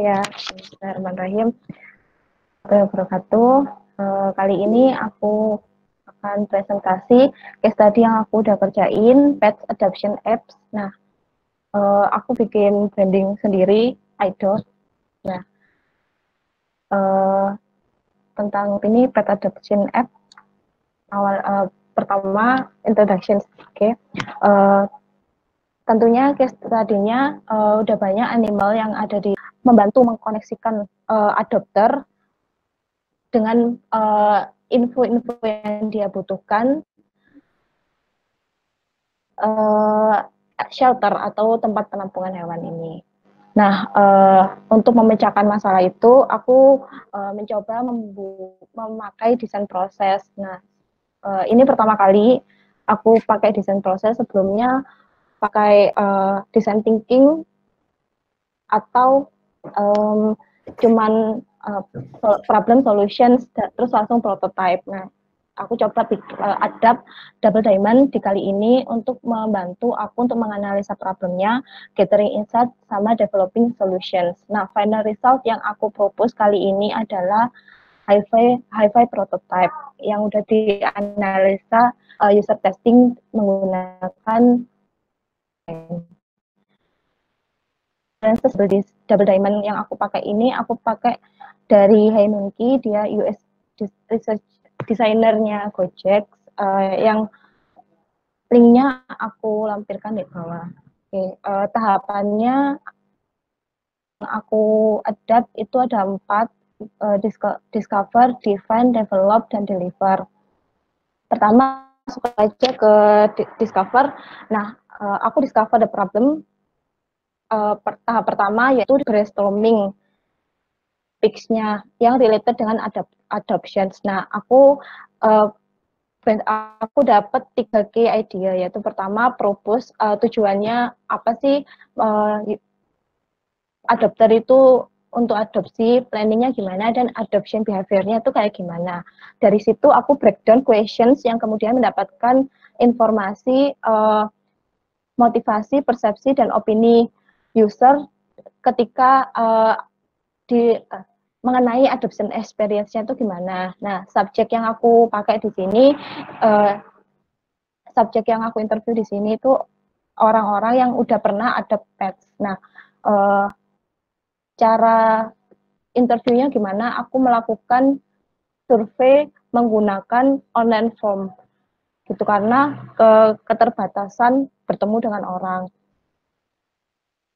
ya. Bismillahirrahmanirrahim. Wabarakatuh. Kali ini aku akan presentasi case study yang aku udah kerjain, Pet Adoption Apps. Nah, aku bikin branding sendiri, iDog. Nah, tentang ini Pet Adoption App. Pertama introduction. Oke. Tentunya case tadinya udah banyak animal yang ada di membantu mengkoneksikan adopter dengan info-info yang dia butuhkan, shelter atau tempat penampungan hewan ini. Nah, untuk memecahkan masalah itu, aku mencoba memakai desain proses. Nah, ini pertama kali aku pakai desain proses. Sebelumnya pakai design thinking atau cuman problem solutions terus langsung prototype. Nah, aku coba adapt double diamond di kali ini untuk membantu aku untuk menganalisa problemnya, gathering insight sama developing solutions. Nah, final result yang aku propose kali ini adalah hi-fi prototype yang udah dianalisa user testing menggunakan double diamond yang aku pakai ini, aku pakai dari HeyMonkey, dia US research designernya Gojek, yang linknya aku lampirkan di bawah. Oke, tahapannya aku adapt itu ada 4, discover, define, develop, dan deliver. Pertama, masuk aja ke discover. Nah, aku discover the problem. Tahap pertama yaitu brainstorming fix-nya yang related dengan adoptions. Nah, aku dapat 3 key idea, yaitu pertama propose tujuannya apa sih adopter itu untuk adopsi, planningnya gimana, dan adoption behavior-nya itu kayak gimana. Dari situ aku breakdown questions yang kemudian mendapatkan informasi motivasi, persepsi, dan opini user ketika mengenai adoption experience-nya itu gimana. Nah, subjek yang aku pakai di sini, subjek yang aku interview di sini itu orang-orang yang udah pernah adopt pets. Nah, cara interviewnya gimana? Aku melakukan survei menggunakan online form, gitu, karena keterbatasan bertemu dengan orang.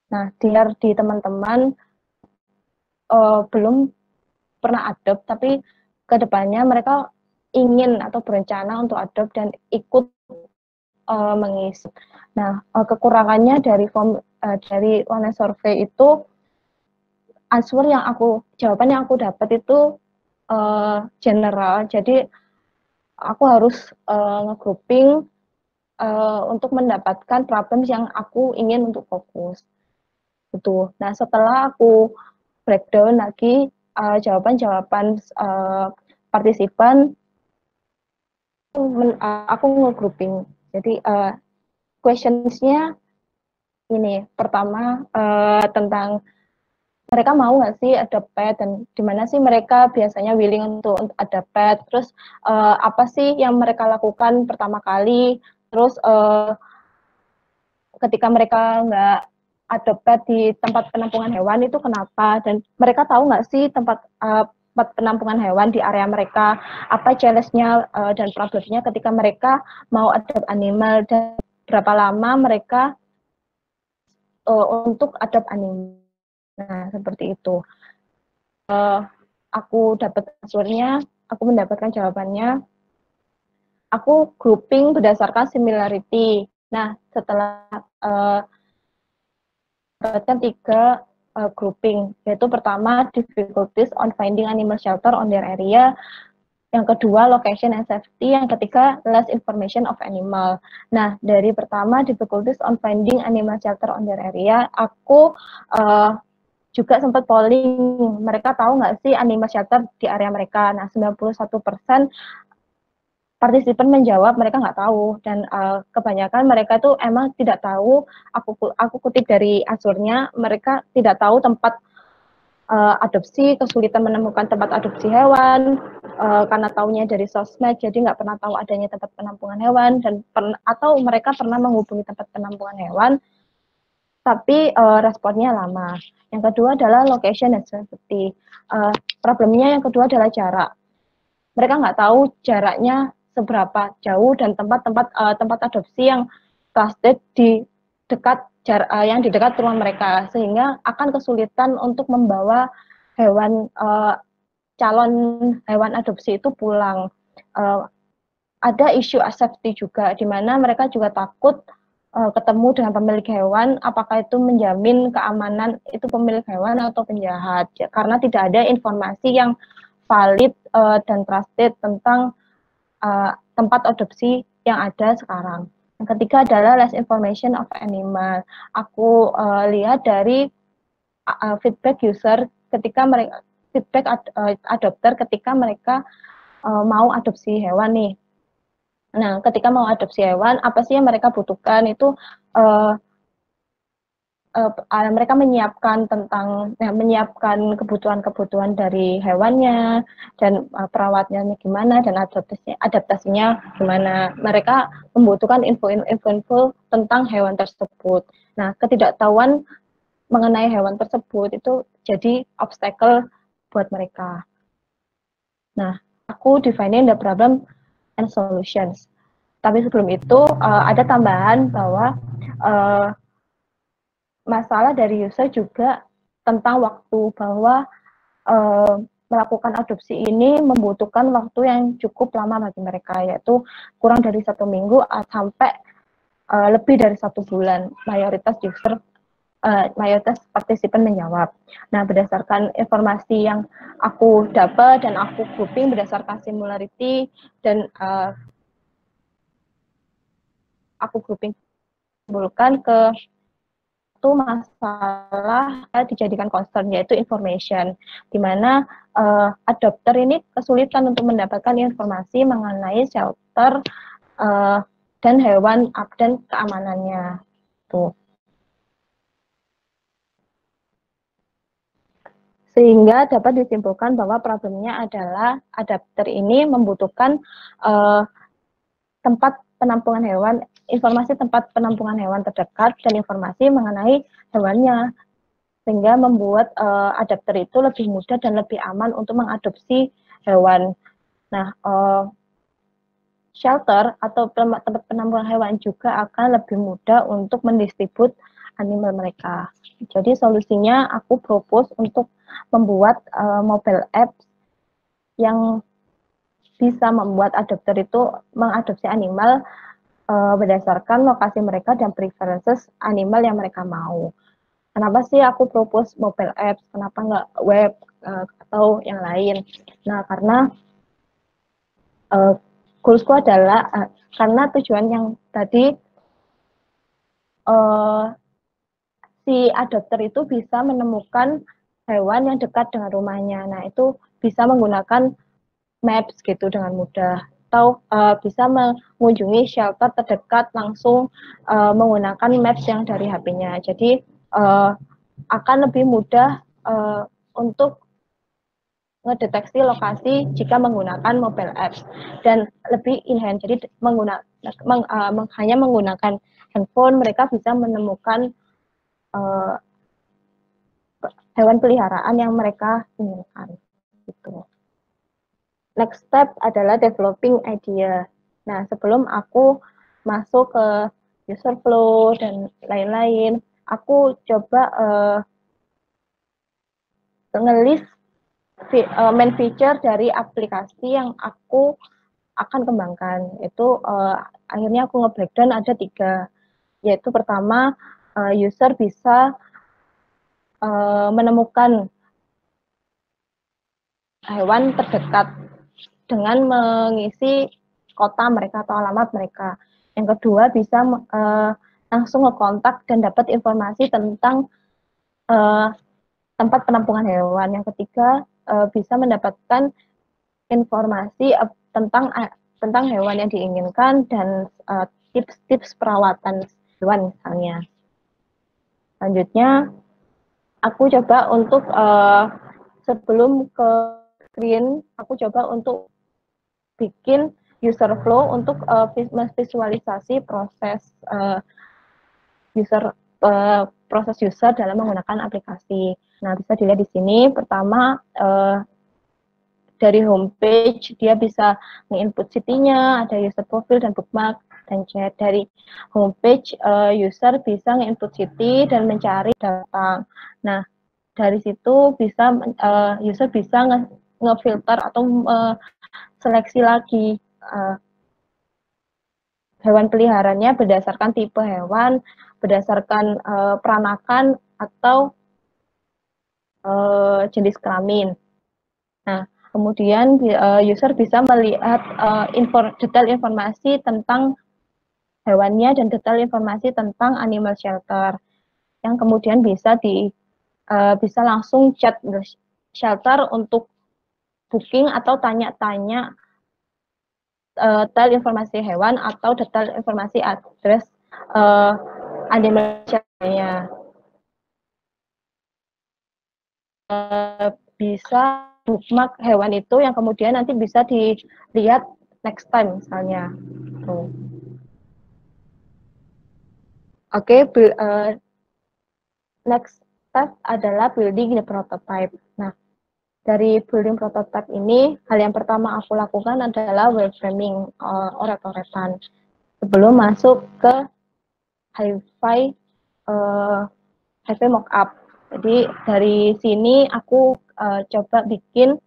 Nah, di teman-teman belum pernah adopt, tapi kedepannya mereka ingin atau berencana untuk adopt dan ikut mengisi. Nah, kekurangannya dari dari online survei itu, jawaban yang aku dapat itu general. Jadi aku harus nge-grouping untuk mendapatkan problem yang aku ingin untuk fokus. Gitu. Nah, setelah aku breakdown lagi jawaban-jawaban partisipan, aku nge-grouping. Jadi questions-nya ini, pertama tentang mereka mau nggak sih ada pet, dan dimana sih mereka biasanya willing untuk ada pet, terus apa sih yang mereka lakukan pertama kali, terus ketika mereka nggak ada pet di tempat penampungan hewan itu kenapa, dan mereka tahu nggak sih tempat penampungan hewan di area mereka, apa challenge-nya dan problemnya ketika mereka mau adopt animal, dan berapa lama mereka untuk adopt animal. Nah, seperti itu. Aku dapat answernya, aku mendapatkan jawabannya. Aku grouping berdasarkan similarity. Nah, setelah mendapatkan 3 grouping, yaitu pertama difficulties on finding animal shelter on their area, yang kedua location and safety, yang ketiga less information of animal. Nah, dari pertama difficulties on finding animal shelter on their area, aku juga sempat polling, mereka tahu nggak sih animal shelter di area mereka. Nah, 91% partisipan menjawab mereka nggak tahu, dan kebanyakan mereka tuh emang tidak tahu. Aku kutip dari answernya, mereka tidak tahu tempat adopsi, kesulitan menemukan tempat adopsi hewan, karena taunya dari sosmed, jadi nggak pernah tahu adanya tempat penampungan hewan, dan atau mereka pernah menghubungi tempat penampungan hewan, tapi responnya lama. Yang kedua adalah location and safety. Problemnya yang kedua adalah jarak. Mereka nggak tahu jaraknya seberapa jauh dan tempat adopsi yang trusted di dekat yang di dekat rumah mereka, sehingga akan kesulitan untuk membawa hewan calon hewan adopsi itu pulang. Ada isu safety juga, di mana mereka juga takut ketemu dengan pemilik hewan, apakah itu menjamin keamanan itu pemilik hewan atau penjahat, karena tidak ada informasi yang valid dan trusted tentang tempat adopsi yang ada sekarang. Yang ketiga adalah less information of animal. Aku lihat dari feedback user ketika mereka adopter ketika mereka mau adopsi hewan nih. Nah, ketika mau adopsi hewan, apa sih yang mereka butuhkan? Itu mereka menyiapkan kebutuhan-kebutuhan dari hewannya dan perawatnya gimana dan adaptasinya gimana. Mereka membutuhkan info-info tentang hewan tersebut. Nah, ketidaktahuan mengenai hewan tersebut itu jadi obstacle buat mereka. Nah, aku defining the problem and solutions. Tapi sebelum itu ada tambahan bahwa masalah dari user juga tentang waktu, bahwa melakukan adopsi ini membutuhkan waktu yang cukup lama bagi mereka, yaitu kurang dari 1 minggu sampai lebih dari 1 bulan. Mayoritas partisipan menjawab. Nah, berdasarkan informasi yang aku dapat dan aku grouping berdasarkan similarity dan aku grouping kumpulkan ke satu masalah dijadikan concern, yaitu information, di mana adopter ini kesulitan untuk mendapatkan informasi mengenai shelter dan hewan dan keamanannya. Tuh. Sehingga dapat disimpulkan bahwa problemnya adalah adopter ini membutuhkan tempat penampungan hewan, informasi tempat penampungan hewan terdekat dan informasi mengenai hewannya, sehingga membuat adopter itu lebih mudah dan lebih aman untuk mengadopsi hewan. Nah, shelter atau tempat penampungan hewan juga akan lebih mudah untuk mendistribut animal mereka. Jadi solusinya aku propose untuk membuat mobile apps yang bisa membuat adopter itu mengadopsi animal berdasarkan lokasi mereka dan preferences animal yang mereka mau. Kenapa sih aku propose mobile apps? Kenapa nggak web atau yang lain? Nah, karena goalsku adalah karena tujuan yang tadi si adopter itu bisa menemukan hewan yang dekat dengan rumahnya. Nah, itu bisa menggunakan maps gitu dengan mudah, atau bisa mengunjungi shelter terdekat langsung menggunakan maps yang dari HP-nya. Jadi akan lebih mudah untuk ngedeteksi lokasi jika menggunakan mobile apps dan lebih in-hand. Jadi hanya menggunakan handphone mereka bisa menemukan hewan peliharaan yang mereka inginkan. Gitu. Next step adalah developing idea. Nah, sebelum aku masuk ke user flow dan lain-lain, aku coba nge-list main feature dari aplikasi yang aku akan kembangkan. Itu akhirnya aku nge-breakdown ada 3, yaitu pertama user bisa menemukan hewan terdekat dengan mengisi kota mereka atau alamat mereka. Yang kedua bisa langsung ngekontak dan dapat informasi tentang tempat penampungan hewan. Yang ketiga bisa mendapatkan informasi tentang hewan yang diinginkan dan tips-tips perawatan hewan misalnya. Selanjutnya aku coba untuk sebelum ke screen, aku coba untuk bikin user flow untuk visualisasi user proses user dalam menggunakan aplikasi. Nah, bisa dilihat di sini. Pertama, dari homepage dia bisa nge-input city-nya, ada user profile dan bookmark dan chat. Dari homepage user bisa nge-input city dan mencari data. Nah, dari situ bisa user bisa nge-filter atau seleksi lagi hewan peliharanya berdasarkan tipe hewan, berdasarkan peranakan atau jenis kelamin. Nah, kemudian user bisa melihat detail informasi tentang hewannya dan detail informasi tentang animal shelter yang kemudian bisa langsung chat shelter untuk booking atau tanya-tanya detail informasi hewan atau detail informasi address animal shelter-nya. Bisa bookmark hewan itu yang kemudian nanti bisa dilihat next time misalnya. Tuh. Oke, next step adalah building the prototype. Nah, dari building prototype ini, hal yang pertama aku lakukan adalah wireframing, oret-oretan. Sebelum masuk ke hi-fi mockup. Jadi dari sini aku coba bikin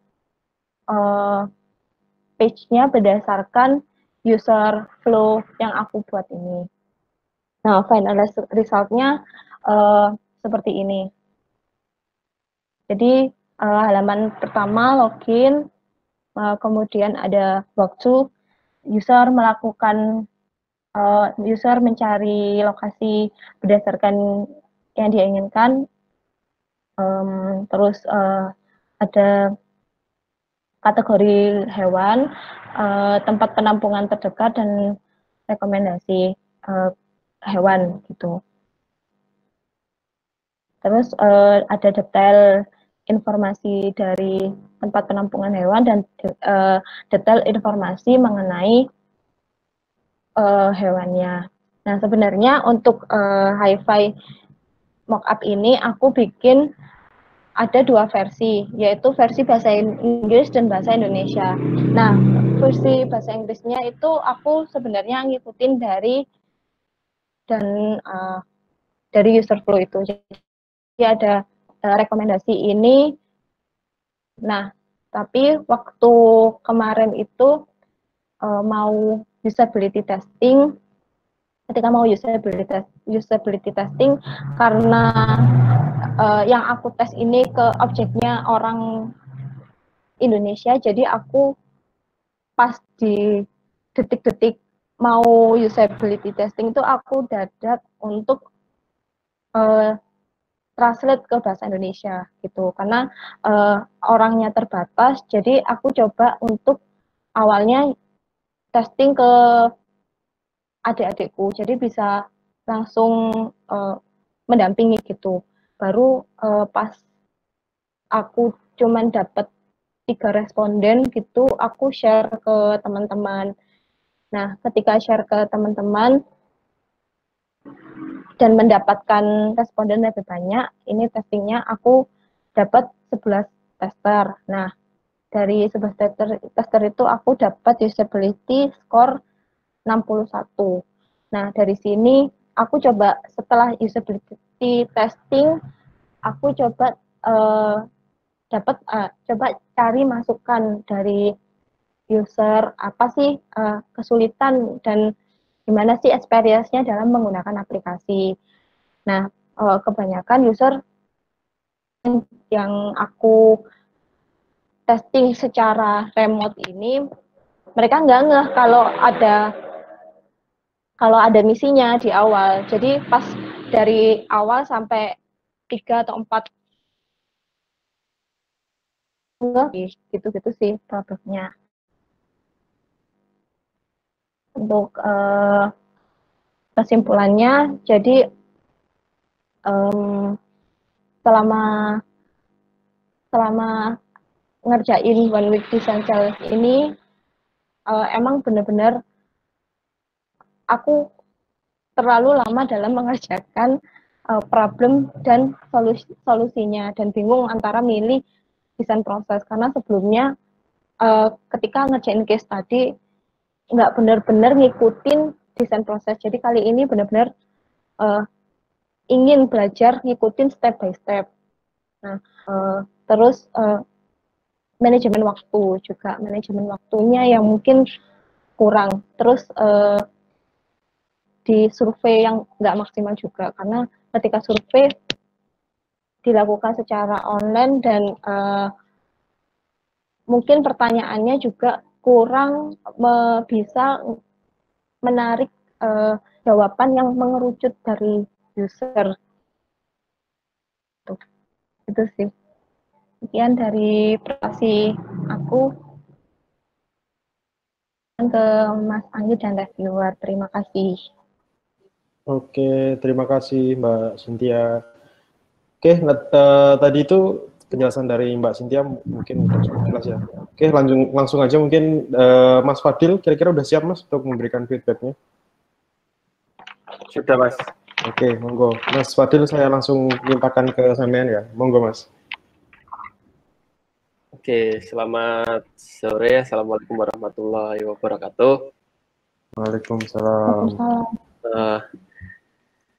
page-nya berdasarkan user flow yang aku buat ini. Nah, final result-nya seperti ini. Jadi halaman pertama login, kemudian ada waktu user melakukan user mencari lokasi berdasarkan yang dia inginkan, terus ada kategori hewan, tempat penampungan terdekat dan rekomendasi hewan gitu. Terus ada detail informasi dari tempat penampungan hewan dan detail informasi mengenai hewannya. Nah, sebenarnya untuk hi-fi mockup ini aku bikin ada dua versi, yaitu versi bahasa Inggris dan bahasa Indonesia. Nah, versi bahasa Inggrisnya itu aku sebenarnya ngikutin dari user flow itu. Jadi ada rekomendasi ini. Nah, tapi waktu kemarin itu mau usability testing, ketika mau usability testing, karena yang aku tes ini ke objeknya orang Indonesia, jadi aku pas di detik-detik mau usability testing itu aku dadak untuk translate ke bahasa Indonesia gitu, karena orangnya terbatas, jadi aku coba untuk awalnya testing ke adik-adikku, jadi bisa langsung mendampingi gitu. Baru pas aku cuman dapat 3 responden gitu, aku share ke teman-teman. Nah, ketika share ke teman-teman dan mendapatkan responden lebih banyak, ini testingnya aku dapat 11 tester. Nah, dari 11 tester itu aku dapat usability score 61. Nah, dari sini aku coba setelah usability testing, aku coba coba cari masukan dari user, apa sih kesulitan dan gimana sih experience-nya dalam menggunakan aplikasi. Nah, kebanyakan user yang aku testing secara remote ini, mereka nggak ngeh kalau ada misinya di awal. Jadi pas dari awal sampai 3 atau 4 ngeh gitu-gitu sih produknya. Untuk kesimpulannya, jadi selama selama ngerjain one week design challenge ini emang bener-bener aku terlalu lama dalam mengerjakan problem dan solusinya, dan bingung antara milih desain proses, karena sebelumnya ketika ngerjain case tadi nggak benar-benar ngikutin desain proses. Jadi kali ini benar-benar ingin belajar ngikutin step by step. Nah, terus manajemen waktu juga, manajemen waktunya yang mungkin kurang. Terus di survei yang nggak maksimal juga, karena ketika survei dilakukan secara online dan mungkin pertanyaannya juga kurang bisa menarik jawaban yang mengerucut dari user. Itu sih. Sekian dari presentasi aku. Ke Mas Anggi dan reviewer. Terima kasih. Oke, terima kasih Mbak Cynthia. Oke, tadi itu penjelasan dari Mbak Cynthia mungkin udah cukup jelas ya. Oke, langsung aja mungkin Mas Fadil, kira-kira udah siap Mas untuk memberikan feedbacknya? Sudah Mas. Oke, monggo. Mas Fadil, saya langsung limpahkan ke sampean ya. Monggo Mas. Oke, selamat sore. Assalamualaikum warahmatullahi wabarakatuh. Waalaikumsalam.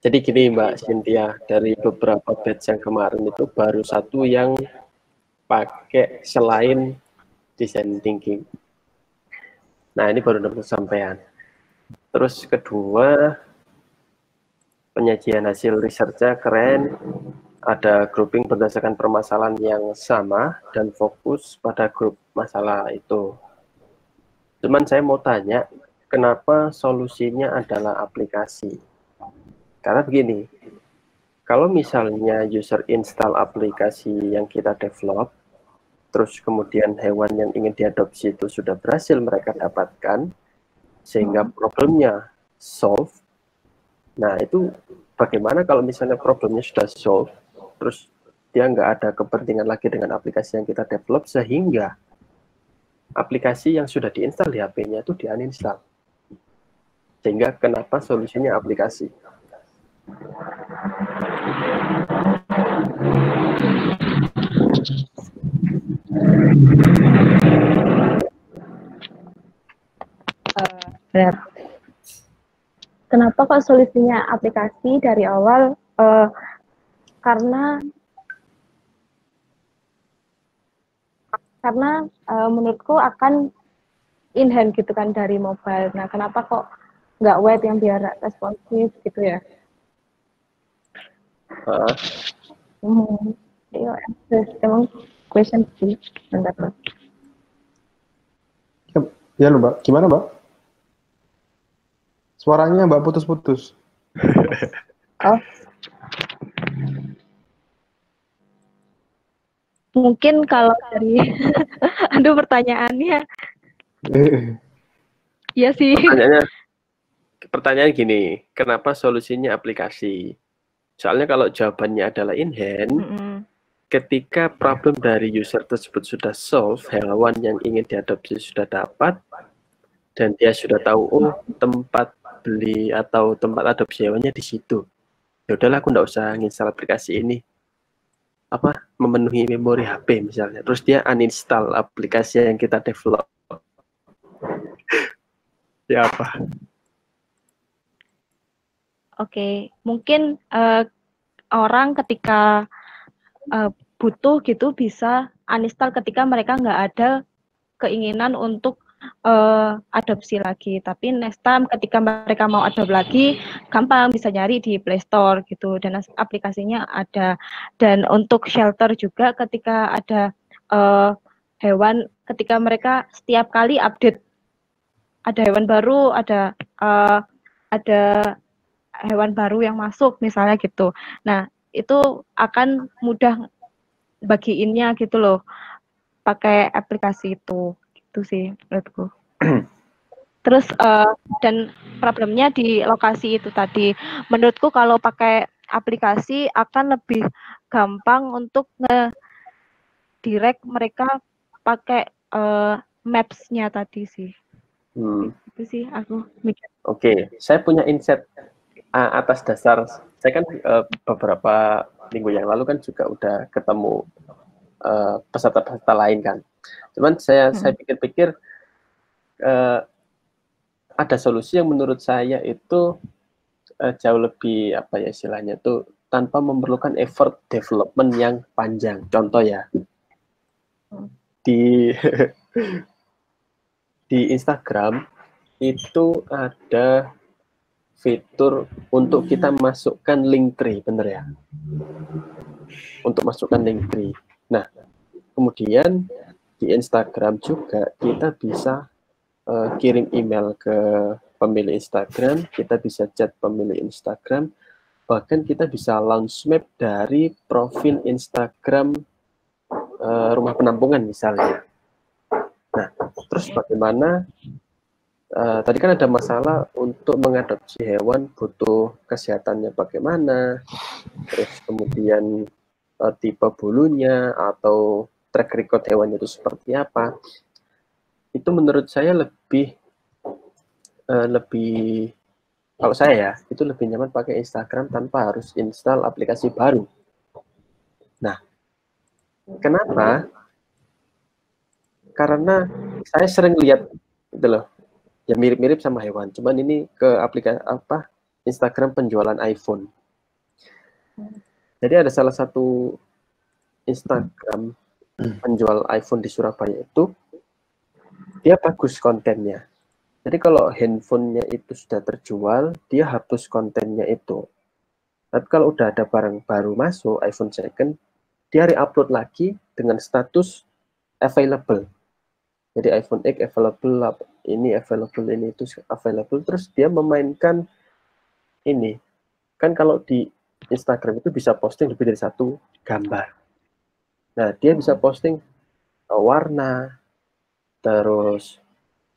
Jadi gini Mbak Cynthia, dari beberapa batch yang kemarin itu baru satu yang pakai selain design thinking. Nah ini baru nemu sampean. Terus kedua, penyajian hasil research-nya keren, ada grouping berdasarkan permasalahan yang sama dan fokus pada grup masalah itu. Cuman saya mau tanya, kenapa solusinya adalah aplikasi? Karena begini, kalau misalnya user install aplikasi yang kita develop, terus kemudian hewan yang ingin diadopsi itu sudah berhasil mereka dapatkan, sehingga problemnya solve. Nah itu bagaimana kalau misalnya problemnya sudah solve, terus dia nggak ada kepentingan lagi dengan aplikasi yang kita develop, sehingga aplikasi yang sudah diinstal di HP-nya itu di-uninstall. Sehingga kenapa solusinya aplikasi? Benar. Kenapa kok solusinya aplikasi dari awal? Karena menurutku akan in hand gitu kan dari mobile. Nah, kenapa kok nggak web yang biar responsif gitu ya? Emang question sih, bentar. Ya loh Mbak, gimana Mbak? Suaranya Mbak putus-putus. Oh. Mungkin kalau dari aduh pertanyaannya. Iya sih. Pertanyaan gini, kenapa solusinya aplikasi? Soalnya kalau jawabannya adalah in hand, ketika problem dari user tersebut sudah solve, hewan yang ingin diadopsi sudah dapat, dan dia sudah tahu, oh tempat beli atau tempat adopsi hewannya di situ. Ya udahlah, aku nggak usah nginstal aplikasi ini. Memenuhi memori HP misalnya. Terus dia uninstall aplikasi yang kita develop. Ya apa? Oke, mungkin orang ketika butuh gitu bisa uninstall ketika mereka nggak ada keinginan untuk adopsi lagi. Tapi next time ketika mereka mau adopt lagi, gampang bisa nyari di Play Store gitu, dan aplikasinya ada. Dan untuk shelter juga ketika ada hewan, ketika mereka setiap kali update ada hewan baru, ada hewan baru yang masuk misalnya gitu. Nah, itu akan mudah bagiinnya gitu loh, pakai aplikasi itu. Itu sih menurutku. Terus dan problemnya di lokasi itu tadi. Menurutku kalau pakai aplikasi akan lebih gampang untuk direct mereka pakai maps-nya tadi sih. Itu sih aku mikir. Oke, saya punya insight atas dasar, saya kan beberapa minggu yang lalu kan juga udah ketemu peserta-peserta lain kan. Cuman saya pikir-pikir ada solusi yang menurut saya itu jauh lebih apa ya istilahnya tuh tanpa memerlukan effort development yang panjang. Contoh ya, di di Instagram itu ada fitur untuk kita masukkan link tree, bener ya? Untuk masukkan link tree. Nah, kemudian di Instagram juga kita bisa kirim email ke pemilik Instagram, kita bisa chat pemilik Instagram, bahkan kita bisa launch map dari profil Instagram rumah penampungan misalnya. Nah, terus bagaimana? Tadi kan ada masalah untuk mengadopsi hewan butuh kesehatannya bagaimana, terus kemudian tipe bulunya atau track record hewan itu seperti apa. Itu menurut saya lebih kalau saya ya, itu lebih nyaman pakai Instagram tanpa harus install aplikasi baru. Nah, kenapa? Karena saya sering lihat gitu loh, ya mirip-mirip sama hewan, cuman ini ke aplikasi Instagram penjualan iPhone. Jadi ada salah satu Instagram penjual iPhone di Surabaya itu, dia bagus kontennya. Jadi kalau handphonenya itu sudah terjual, dia hapus kontennya itu. Tapi kalau udah ada barang baru masuk, iPhone second, dia re-upload lagi dengan status available. Jadi iPhone X available, ini available, ini itu available. Terus dia memainkan ini. Kan kalau di Instagram itu bisa posting lebih dari satu gambar. Nah, dia bisa posting warna, terus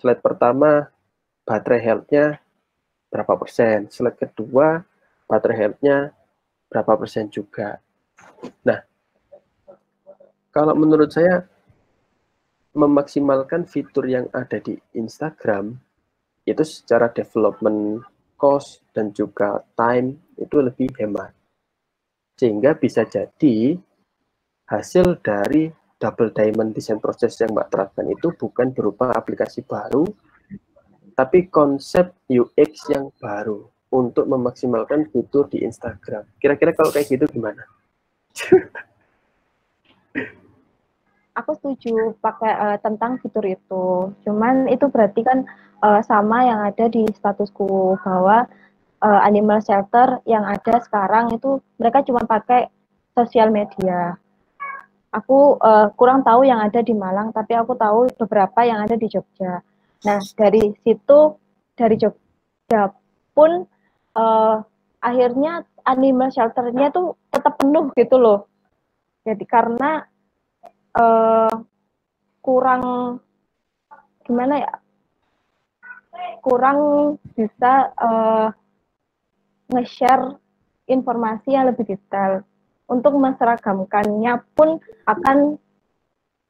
slide pertama, baterai health-nya berapa persen, slide kedua, baterai health-nya berapa persen juga. Nah, kalau menurut saya, memaksimalkan fitur yang ada di Instagram, itu secara development cost dan juga time, itu lebih hemat. Sehingga bisa jadi, hasil dari double diamond design process yang Mbak terapkan itu bukan berupa aplikasi baru, tapi konsep UX yang baru untuk memaksimalkan fitur di Instagram. Kira-kira kalau kayak gitu gimana? Aku setuju pakai tentang fitur itu. Cuman itu berarti kan sama yang ada di statusku bahwa animal shelter yang ada sekarang itu mereka cuma pakai sosial media. Aku kurang tahu yang ada di Malang, tapi aku tahu beberapa yang ada di Jogja. Nah, dari situ, dari Jogja pun akhirnya animal shelter-nya tuh tetap penuh gitu loh. Jadi karena kurang, gimana ya, kurang bisa nge-share informasi yang lebih detail. Untuk menseragamkannya pun akan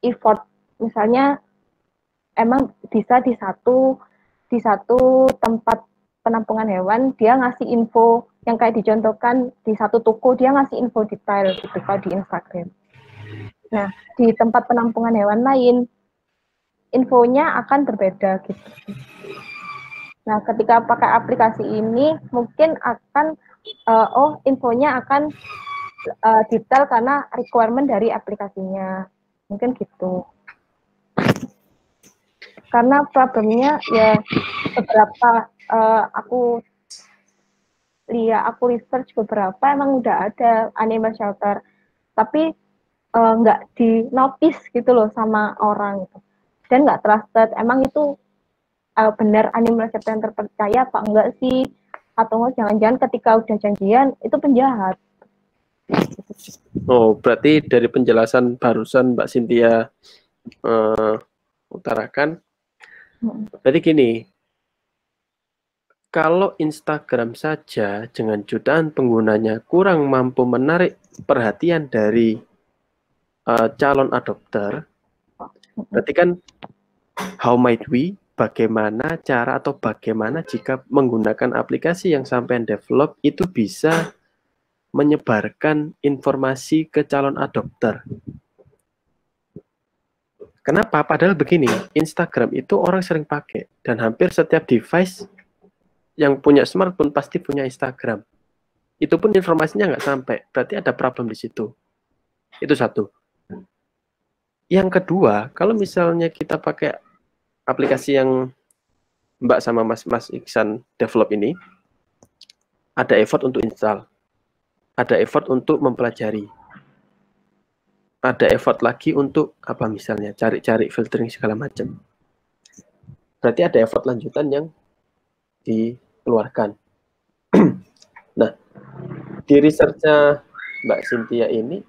effort. Misalnya emang bisa di satu tempat penampungan hewan dia ngasih info yang kayak dicontohkan di satu toko, dia ngasih info detail gitu kalau di Instagram. Nah, di tempat penampungan hewan lain infonya akan berbeda gitu. Nah, ketika pakai aplikasi ini mungkin akan infonya akan detail karena requirement dari aplikasinya. Mungkin gitu. Karena problemnya ya beberapa aku research beberapa emang udah ada animal shelter, tapi nggak di notice gitu loh sama orang gitu. Dan nggak trusted. Emang itu benar animal shelter yang terpercaya apa enggak sih? Atau jangan-jangan ketika udah janjian itu penjahat. Oh, berarti dari penjelasan barusan Mbak Cynthia utarakan, berarti gini, kalau Instagram saja dengan jutaan penggunanya kurang mampu menarik perhatian dari calon adopter, berarti kan how might we, bagaimana cara atau bagaimana jika menggunakan aplikasi yang sampean develop itu bisa menyebarkan informasi ke calon adopter. Kenapa? Padahal begini, Instagram itu orang sering pakai dan hampir setiap device yang punya smartphone pasti punya Instagram. Itu pun informasinya nggak sampai, berarti ada problem di situ. Itu satu. Yang kedua, kalau misalnya kita pakai aplikasi yang Mbak sama Mas Iksan develop ini, ada effort untuk install, ada effort untuk mempelajari, ada effort lagi untuk apa misalnya, cari-cari filtering segala macam. Berarti ada effort lanjutan yang dikeluarkan. Nah, di research-nya Mbak Cynthia ini,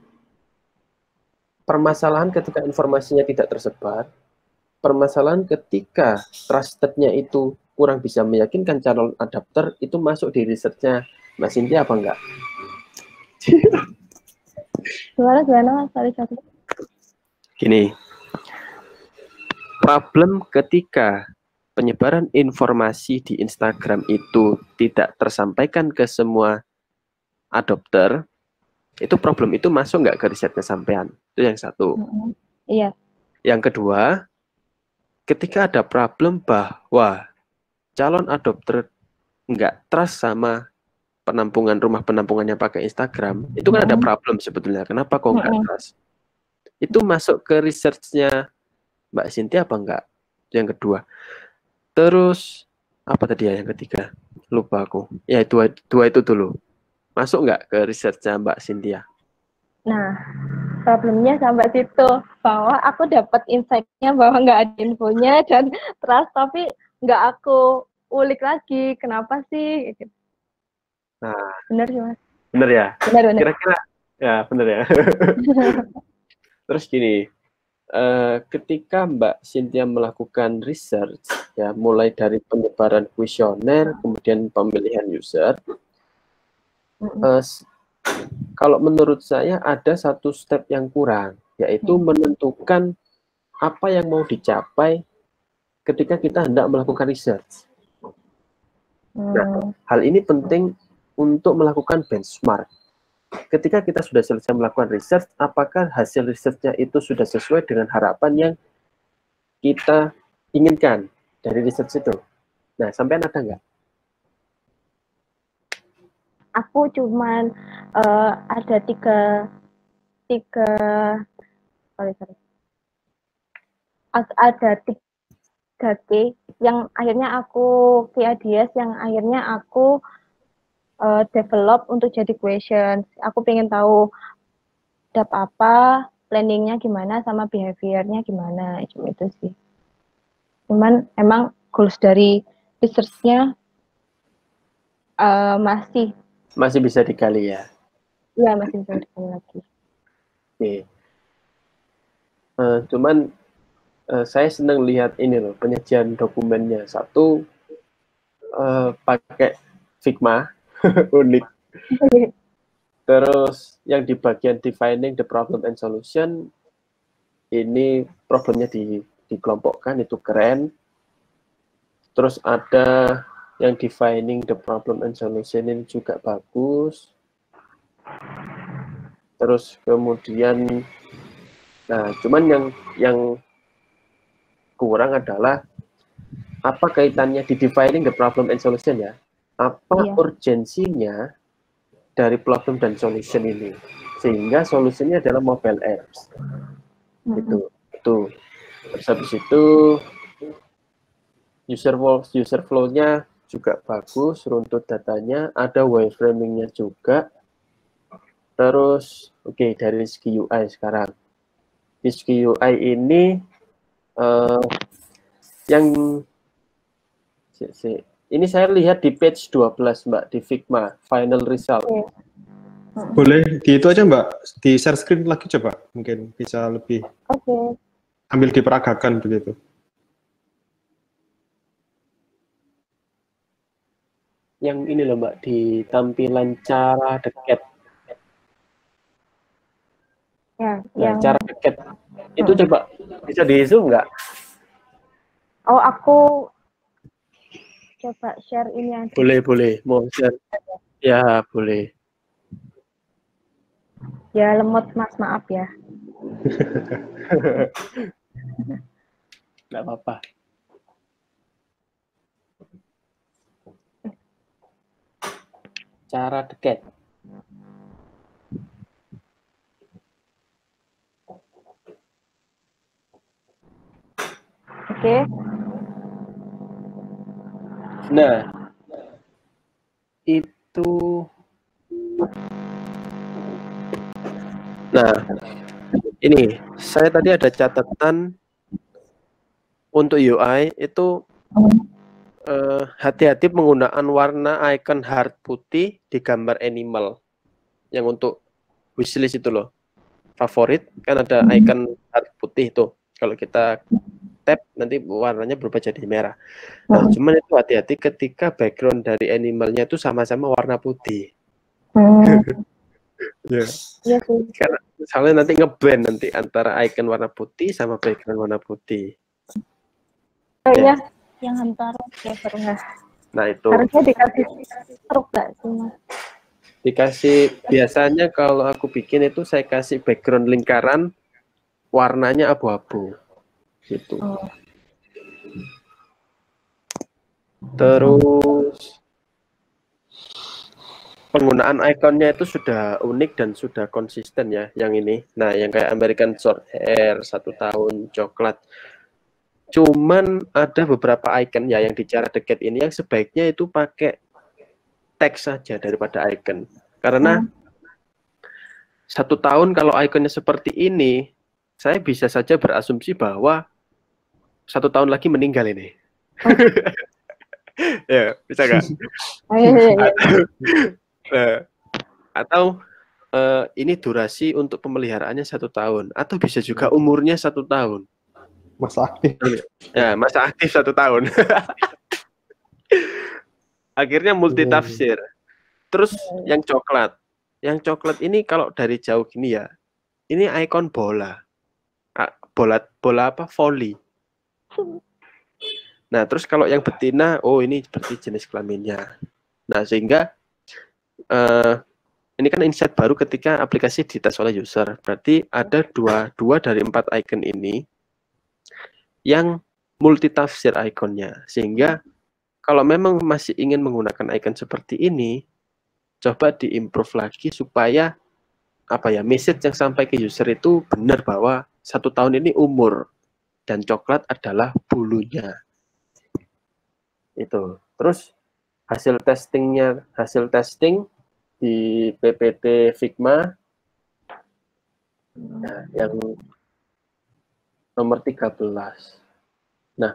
permasalahan ketika informasinya tidak tersebar, permasalahan ketika trusted-nya itu kurang bisa meyakinkan calon adapter, itu masuk di research-nya Mbak Cynthia apa enggak? Gimana? Sorry. Gini, problem ketika penyebaran informasi di Instagram itu tidak tersampaikan ke semua adopter, itu problem itu masuk nggak ke risetnya sampean? Itu yang satu. Iya. Yang kedua, ketika ada problem bahwa calon adopter nggak trust sama rumah penampungannya pakai Instagram, itu kan ada problem sebetulnya. Kenapa kok nggak trust? Itu masuk ke research-nya Mbak Cynthia apa enggak? Yang kedua. Terus, apa tadi ya yang ketiga? Lupa aku. Ya, dua itu dulu. Masuk nggak ke research-nya Mbak Cynthia? Nah, problemnya sampai situ. Bahwa aku dapat insight-nya bahwa nggak ada infonya dan trust, tapi nggak aku ulik lagi. Kenapa sih? Nah, benar sih, Mas. Bener ya? Benar. Kira-kira, ya bener ya. Terus gini, ketika Mbak Cynthia melakukan research, ya mulai dari penyebaran kuesioner, kemudian pemilihan user, kalau menurut saya ada satu step yang kurang, yaitu menentukan apa yang mau dicapai ketika kita hendak melakukan research. Nah, hal ini penting untuk melakukan benchmark. Ketika kita sudah selesai melakukan research, apakah hasil research-nya itu sudah sesuai dengan harapan yang kita inginkan dari research itu? Nah, sampean ada nggak? Aku cuman ada tiga ada 3 yang akhirnya aku key ideas yang akhirnya aku develop untuk jadi question. Aku pengen tahu apa, planningnya gimana, sama behaviornya gimana, cuma itu sih. Cuman emang goals dari research-nya masih bisa digali ya? Iya, masih bisa digali lagi. Oke. Cuman saya senang lihat ini loh, penyajian dokumennya. Satu, pakai Figma, unik. Terus yang di bagian defining the problem and solution, ini problemnya dikelompokkan, itu keren. Terus ada yang defining the problem and solution, ini juga bagus. Terus kemudian, nah cuman yang kurang adalah apa kaitannya di defining the problem and solution ya? Apa urgensinya dari problem dan solution ini, sehingga solusinya adalah mobile apps. Itu. Terus habis itu user flow-nya juga bagus, runtut datanya, ada wireframing-nya juga. Terus dari segi UI sekarang. Di segi UI ini ini saya lihat di page 12 Mbak, di Figma final result. Boleh di itu aja Mbak, di share screen lagi coba, mungkin bisa lebih ambil diperagakan begitu. yang ini loh Mbak, di tampilan cara dekat. Ya, Nah, yang cara dekat itu coba bisa di zoom nggak? oh aku coba share ini aja. Boleh, mau share? Ya, boleh. Ya lemot Mas, maaf ya. Nggak apa-apa. Cara dekat. Oke. Nah, itu. Nah, ini saya tadi ada catatan untuk UI itu hati-hati penggunaan warna icon heart putih di gambar animal. Yang untuk wishlist itu loh. Favorit kan ada icon heart putih tuh. Kalau kita tap nanti warnanya berubah jadi merah. Nah, cuman itu hati-hati ketika background dari animalnya itu sama-sama warna putih. Ya. Iya sih. Karena misalnya nanti ngeblend nanti antara icon warna putih sama background warna putih. Kayaknya yang Hamtaro ya pernah. Nah itu. Harusnya dikasih struk nggak sih Mas? Dikasih, biasanya kalau aku bikin itu saya kasih background lingkaran warnanya abu-abu gitu. Terus penggunaan ikonnya itu sudah unik dan sudah konsisten ya yang ini. Nah yang kayak American Short Hair 1 tahun coklat. Cuman ada beberapa icon ya yang di cara dekat ini yang sebaiknya itu pakai teks saja daripada icon. Karena 1 tahun kalau ikonnya seperti ini, saya bisa saja berasumsi bahwa 1 tahun lagi meninggal ini. Ya, bisa nggak? Atau ini durasi untuk pemeliharaannya 1 tahun, atau bisa juga umurnya 1 tahun. Masa aktif. Ya, masa aktif 1 tahun. Akhirnya multi tafsir. Terus yang coklat ini kalau dari jauh gini ya, ini ikon bola. Bola apa? Volley. Nah, terus kalau yang betina, oh ini berarti jenis kelaminnya. Nah, sehingga ini kan insight baru ketika aplikasi dites oleh user. Berarti ada dua dari 4 icon ini yang multitafsir ikonnya. Sehingga kalau memang masih ingin menggunakan icon seperti ini, coba diimprove lagi supaya message yang sampai ke user itu benar bahwa 1 tahun ini umur dan coklat adalah bulunya. Itu. Terus hasil testing di PPT Figma yang nomor 13. Nah,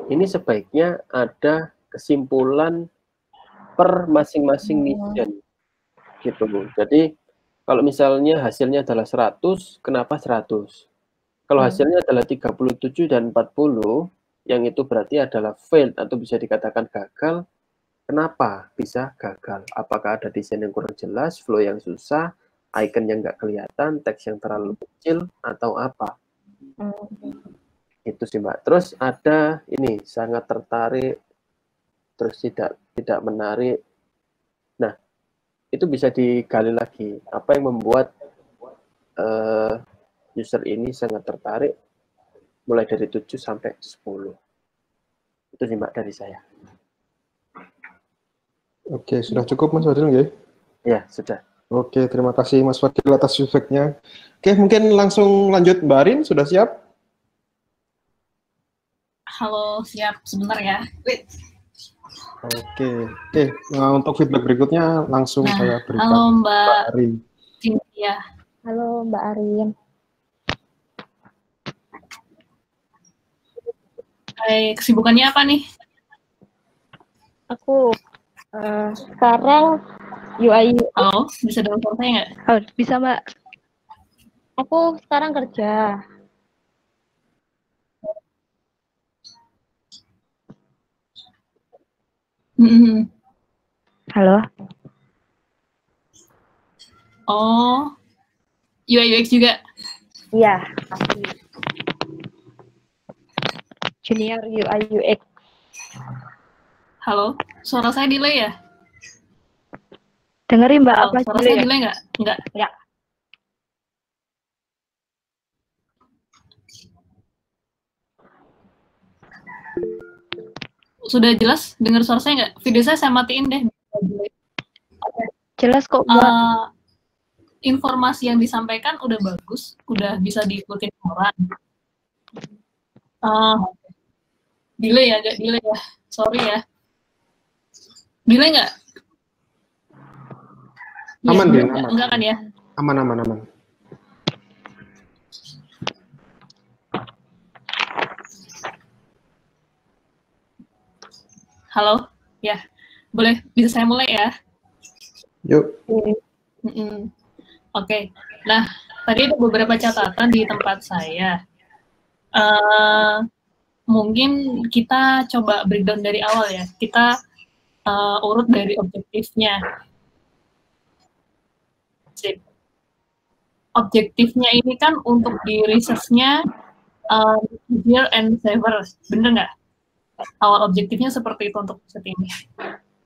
ini sebaiknya ada kesimpulan per masing-masing mission. Gitu, Bu. Jadi, kalau misalnya hasilnya adalah 100, kenapa 100? Kalau hasilnya adalah 37 dan 40, yang itu berarti adalah failed atau bisa dikatakan gagal, kenapa bisa gagal? Apakah ada desain yang kurang jelas, flow yang susah, icon yang nggak kelihatan, teks yang terlalu kecil, atau apa? Itu sih Mbak. Terus ada ini, sangat tertarik, terus tidak menarik. Nah, itu bisa digali lagi. Apa yang membuat user ini sangat tertarik, mulai dari 7 sampai 10. Itu sih Mbak dari saya. Oke, sudah cukup Mas Fadil ya? Ya, sudah. Oke, terima kasih Mas Fadil atas feedback-nya. Oke, mungkin langsung lanjut Mbak Arin, sudah siap? Halo, siap. Sebentar ya. Wait. Oke. Nah, untuk feedback berikutnya langsung saya berikan. Halo Mbak Arin. Cynthia. Halo Mbak Arin. Hai, kesibukannya apa nih? Aku sekarang UI. Halo, bisa dengar suara saya nggak? Oh, bisa Mbak. Aku sekarang kerja. Halo? Oh, UI UX juga. Iya, junior UI UX. Halo, suara saya delay ya? Dengerin Mbak Halo, apa suara dulu saya ya? delay nggak? Nggak. Ya. Sudah jelas dengar suara saya nggak? Video saya matiin deh. Jelas kok Mbak. Informasi yang disampaikan udah bagus, udah bisa diikutin orang. Delay ya, agak delay ya. Sorry ya. Delay nggak? Aman Ya, deh, enggak, aman. enggak kan ya? Aman. Halo, ya. Boleh, bisa saya mulai ya? Yuk. Oke. Nah, tadi ada beberapa catatan di tempat saya. Mungkin kita coba breakdown dari awal ya. Kita urut dari objektifnya. Sip. Objektifnya ini kan untuk di research-nya easier and safer. Bener nggak? Awal objektifnya seperti itu untuk riset ini.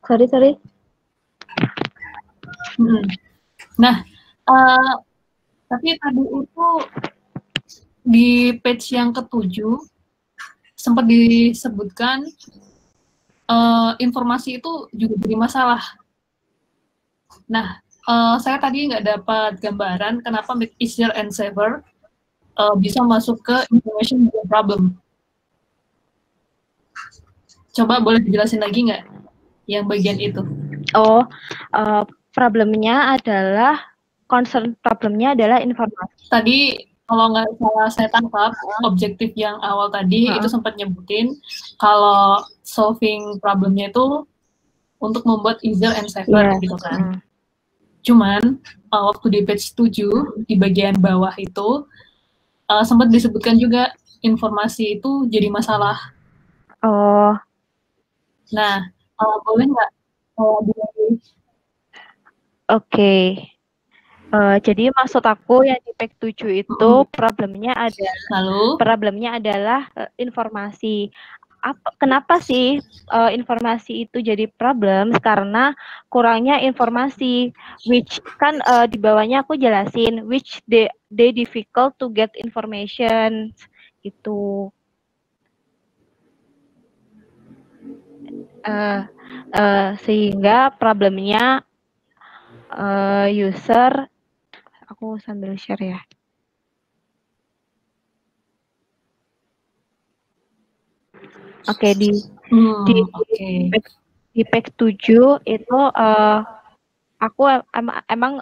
Sorry. Nah, tapi tadi itu di page yang ke-7 sempat disebutkan informasi itu juga jadi masalah. Nah, saya tadi nggak dapat gambaran kenapa make easier and safer bisa masuk ke information problem. Coba boleh dijelasin lagi nggak yang bagian itu? Oh, problemnya adalah, concern problemnya adalah informasi. Tadi kalau nggak salah saya tangkap, objektif yang awal tadi itu sempat nyebutin kalau solving problemnya itu untuk membuat easier and safer gitu kan. Cuman waktu di page 7 di bagian bawah itu sempat disebutkan juga informasi itu jadi masalah. Oh. Nah, boleh nggak Oke. Jadi maksud aku yang di page 7 itu problemnya adalah informasi. Kenapa sih informasi itu jadi problem? Karena kurangnya informasi, which kan di bawahnya aku jelasin, which they difficult to get information gitu. Sehingga problemnya user, aku sambil share ya. Oke, di page 7 itu aku emang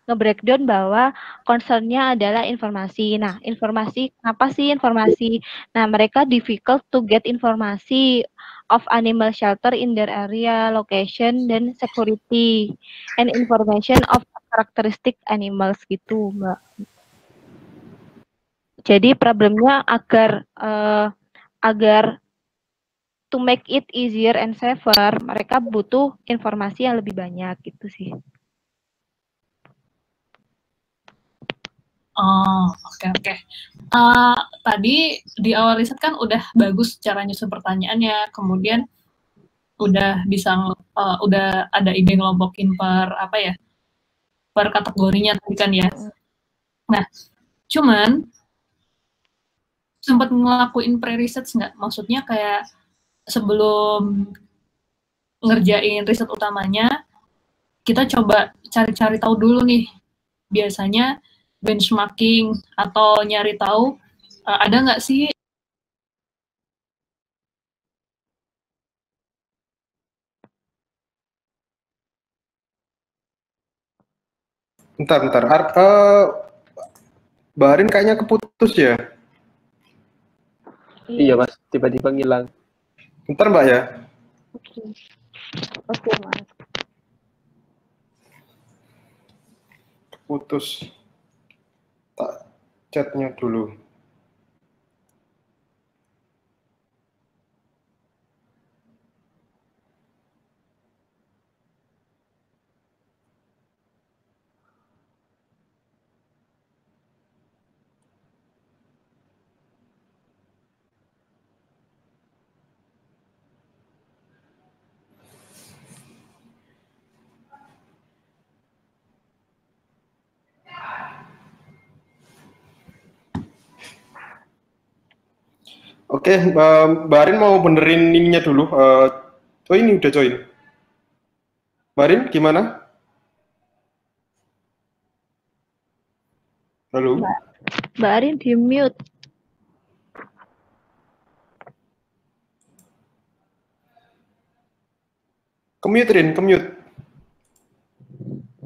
nge-breakdown bahwa concernnya adalah informasi. Nah, informasi, apa sih informasi? Nah, mereka difficult to get informasi of animal shelter in their area, location, dan security, and information of characteristic animals gitu, Mbak. Jadi problemnya agar to make it easier and safer, mereka butuh informasi yang lebih banyak gitu sih. Oh, oke. Tadi di awal riset kan udah bagus cara nyusun pertanyaannya, kemudian udah bisa udah ada ide ngelompokin per kategorinya tadi kan ya. Nah, cuman sempat ngelakuin pre-research nggak? Maksudnya kayak sebelum ngerjain riset utamanya, kita coba cari-cari tahu dulu nih. Biasanya benchmarking atau nyari tahu ada nggak sih Bentar. Mbak Arin kayaknya keputus ya? Iya Mas, tiba-tiba ngilang. Bentar Mbak ya. Oke, Mas. Putus. Tak chatnya dulu. Oke, Mbak Arin mau benerin ininya dulu. Oh ini udah join. Mbak Arin gimana? Halo? Mbak Arin di mute. Kemute Rin, kemute.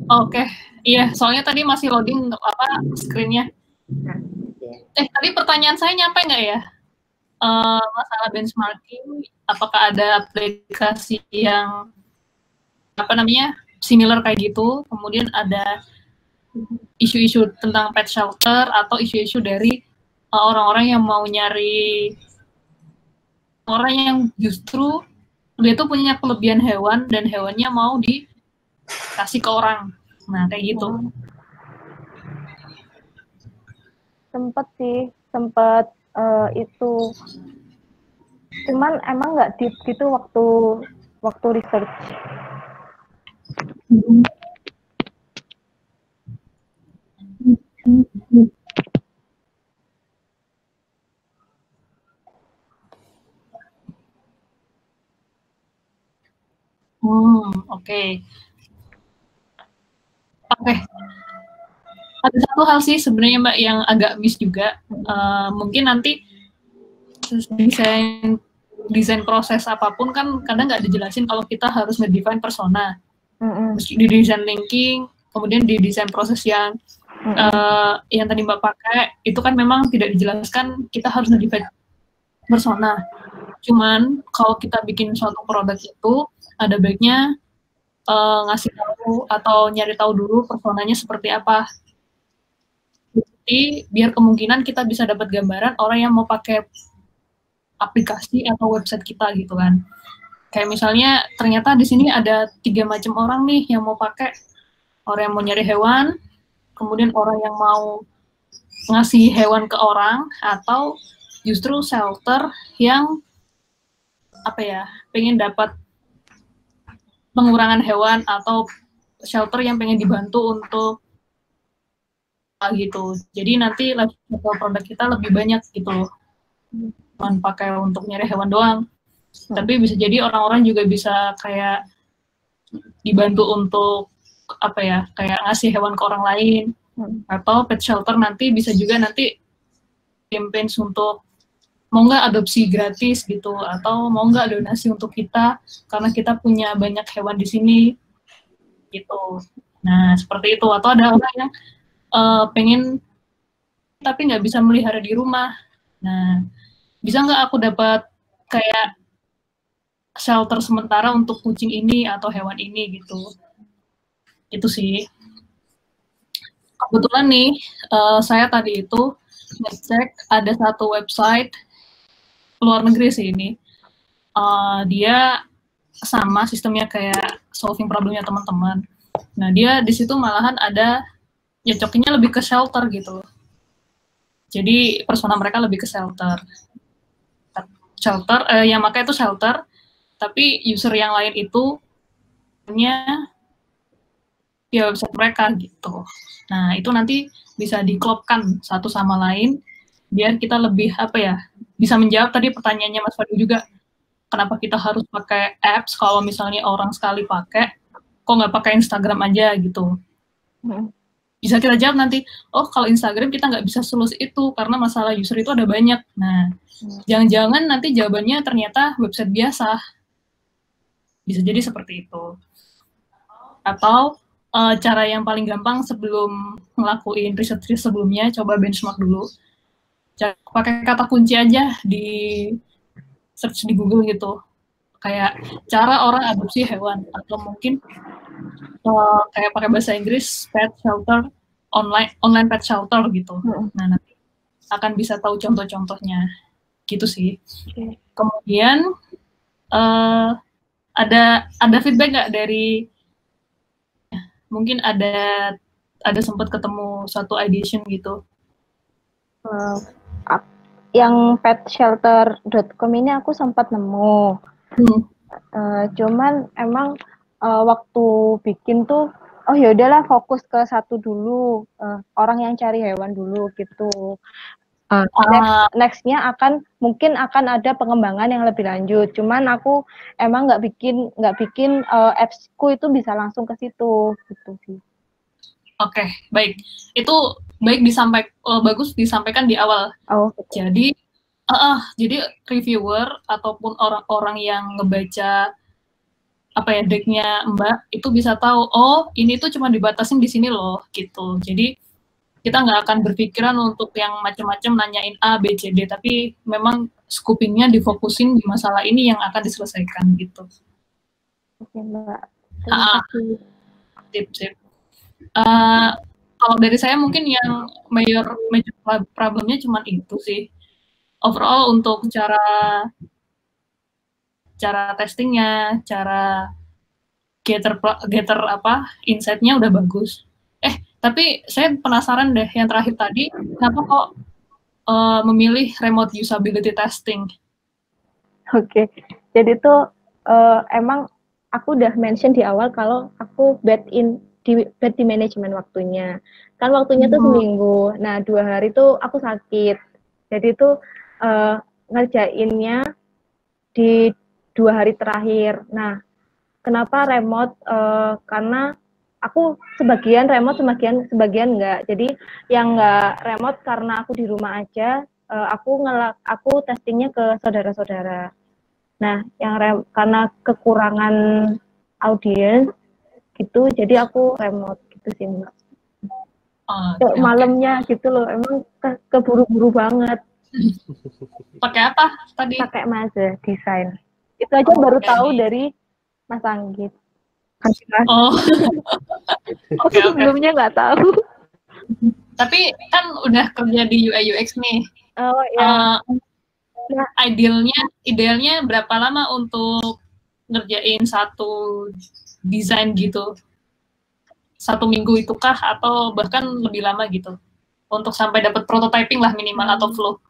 Oke, iya, soalnya tadi masih loading untuk apa screen-nya. Tadi pertanyaan saya nyampe nggak ya? Masalah benchmarking, apakah ada aplikasi yang apa namanya similar kayak gitu? Kemudian ada isu-isu tentang pet shelter atau isu-isu dari orang-orang yang mau nyari orang yang justru dia tuh punya kelebihan hewan dan hewannya mau dikasih ke orang. Nah, kayak gitu. Sempet sih, itu. Cuman emang nggak deep gitu waktu research. Oke. Ada satu hal sih sebenarnya Mbak yang agak miss juga. Mungkin nanti desain proses apapun kan kadang nggak dijelasin kalau kita harus ngedefine persona. Di desain linking, kemudian di desain proses yang tadi Mbak pakai, itu kan memang tidak dijelaskan kita harus ngedefine persona. Cuman kalau kita bikin suatu produk itu, ada baiknya ngasih tahu atau nyari tahu dulu personanya seperti apa. Jadi biar kemungkinan kita bisa dapat gambaran orang yang mau pakai aplikasi atau website kita gitu kan. Kayak misalnya ternyata di sini ada 3 macam orang nih yang mau pakai. Orang yang mau nyari hewan, kemudian orang yang mau ngasih hewan ke orang, atau justru shelter yang pengen dapat pengurangan hewan atau shelter yang pengen dibantu untuk gitu. Jadi nanti produk kita lebih banyak gitu loh. Bukan pakai untuk nyari hewan doang. Tapi bisa jadi orang-orang juga bisa kayak dibantu untuk kayak ngasih hewan ke orang lain. Atau pet shelter nanti bisa juga nanti campaign untuk mau nggak adopsi gratis gitu, atau mau nggak donasi untuk kita karena kita punya banyak hewan di sini gitu. Nah seperti itu. Atau ada orang yang pengen tapi nggak bisa melihara di rumah. Nah bisa nggak aku dapat kayak shelter sementara untuk kucing ini atau hewan ini gitu. Itu sih. Kebetulan nih, saya tadi itu ngecek ada satu website luar negeri sih ini. Dia sama sistemnya kayak solving problemnya teman-teman. Nah, dia di situ malahan ada nyocokinnya lebih ke shelter gitu. Jadi persona mereka lebih ke shelter. Yang makanya itu shelter, tapi user yang lain itu punya ya website mereka gitu. Nah, itu nanti bisa diklopkan satu sama lain biar kita lebih bisa menjawab tadi pertanyaannya Mas Fadil juga. Kenapa kita harus pakai apps kalau misalnya orang sekali pakai, kok nggak pakai Instagram aja gitu. Bisa kita jawab nanti, oh kalau Instagram kita nggak bisa selus itu karena masalah user itu ada banyak. Nah, jangan-jangan nanti jawabannya ternyata website biasa. Bisa jadi seperti itu. Atau cara yang paling gampang sebelum ngelakuin riset sebelumnya, coba benchmark dulu. Pakai kata kunci aja di search di Google gitu. Kayak cara orang adopsi hewan, atau mungkin kayak pakai bahasa Inggris pet shelter, online pet shelter gitu. Nah, nanti akan bisa tahu contoh-contohnya. Gitu sih. Kemudian ada feedback nggak dari mungkin ada sempat ketemu suatu ideation gitu. Yang petshelter.com ini aku sempat nemu. Cuman emang waktu bikin tuh oh ya udahlah fokus ke satu dulu, orang yang cari hewan dulu gitu. Nextnya mungkin akan ada pengembangan yang lebih lanjut. Cuman aku emang nggak bikin apps-ku itu bisa langsung ke situ gitu sih. Oke, baik. Itu baik bagus disampaikan di awal. Jadi reviewer ataupun orang-orang yang ngebaca decknya Mbak itu bisa tahu, oh ini tuh cuma dibatasin di sini loh gitu. Jadi kita nggak akan berpikiran untuk yang macam-macam nanyain A, B, C, D, tapi memang scoopingnya difokusin di masalah ini yang akan diselesaikan gitu. Oke Mbak. Sip. Kalau dari saya mungkin yang major problemnya cuma itu sih. Overall untuk cara testingnya, cara gather insight-nya udah bagus. Tapi saya penasaran deh yang terakhir tadi, kenapa kok memilih remote usability testing? Oke, jadi tuh emang aku udah mention di awal kalau aku bad di manajemen waktunya. Kan waktunya tuh seminggu. Nah 2 hari tuh aku sakit. Jadi tuh ngerjainnya di 2 hari terakhir. Nah, kenapa remote? Karena aku sebagian remote, sebagian enggak. Jadi yang enggak remote karena aku di rumah aja, aku testingnya ke saudara-saudara. Nah, yang karena kekurangan audiens gitu, jadi aku remote gitu sih Mbak. Malamnya gitu loh, emang keburu-buru banget. Pakai apa tadi? Pakai Maze desain. Itu aja baru tahu dari Mas Anggit. Sebelumnya nggak tahu. Tapi kan udah kerja di UI UX nih. Idealnya berapa lama untuk ngerjain satu desain gitu? 1 minggu itukah atau bahkan lebih lama gitu? Untuk sampai dapat prototyping lah minimal atau flow.